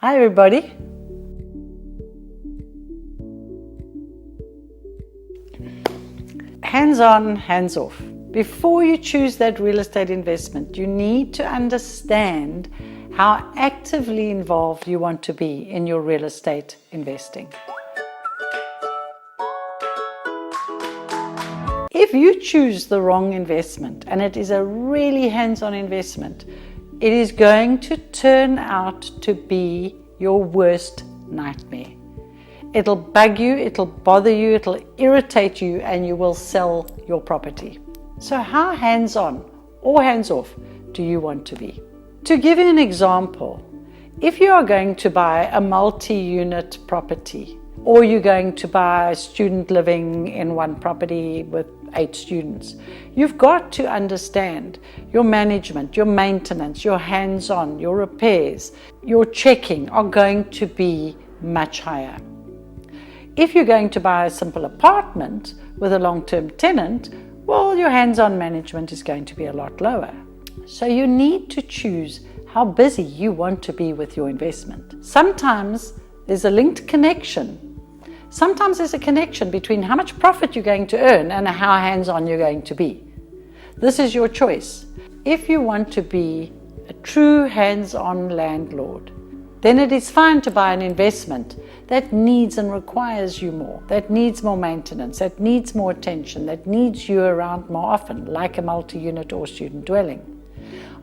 Hi everybody. Hands on, hands off. Before you choose that real estate investment, you need to understand how actively involved you want to be in your real estate investing. If you choose the wrong investment, and it is a really hands-on investment, it is going to turn out to be your worst nightmare. It'll bug you, it'll bother you, it'll irritate you, and you will sell your property. So how hands-on or hands-off do you want to be? To give you an example, if you are going to buy a multi-unit property, or you're going to buy student living in one property with 8 students, you've got to understand your management, your maintenance, your hands-on, your repairs, your checking are going to be much higher. If you're going to buy a simple apartment with a long-term tenant, well, your hands-on management is going to be a lot lower. So you need to choose how busy you want to be with your investment. Sometimes there's a linked connection. Sometimes there's a connection between how much profit you're going to earn and how hands-on you're going to be. This is your choice. If you want to be a true hands-on landlord, then it is fine to buy an investment that needs and requires you more, that needs more maintenance, that needs more attention, that needs you around more often, like a multi-unit or student dwelling.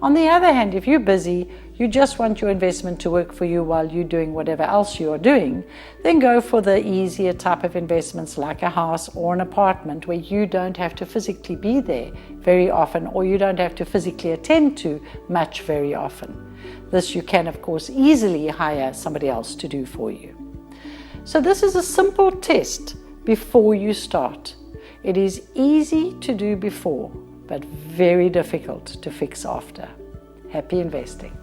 On the other hand, if you're busy, you just want your investment to work for you while you're doing whatever else you are doing, then go for the easier type of investments like a house or an apartment where you don't have to physically be there very often, or you don't have to physically attend to much very often. This you can, of course, easily hire somebody else to do for you. So this is a simple test before you start. It is easy to do before, but very difficult to fix after. Happy investing.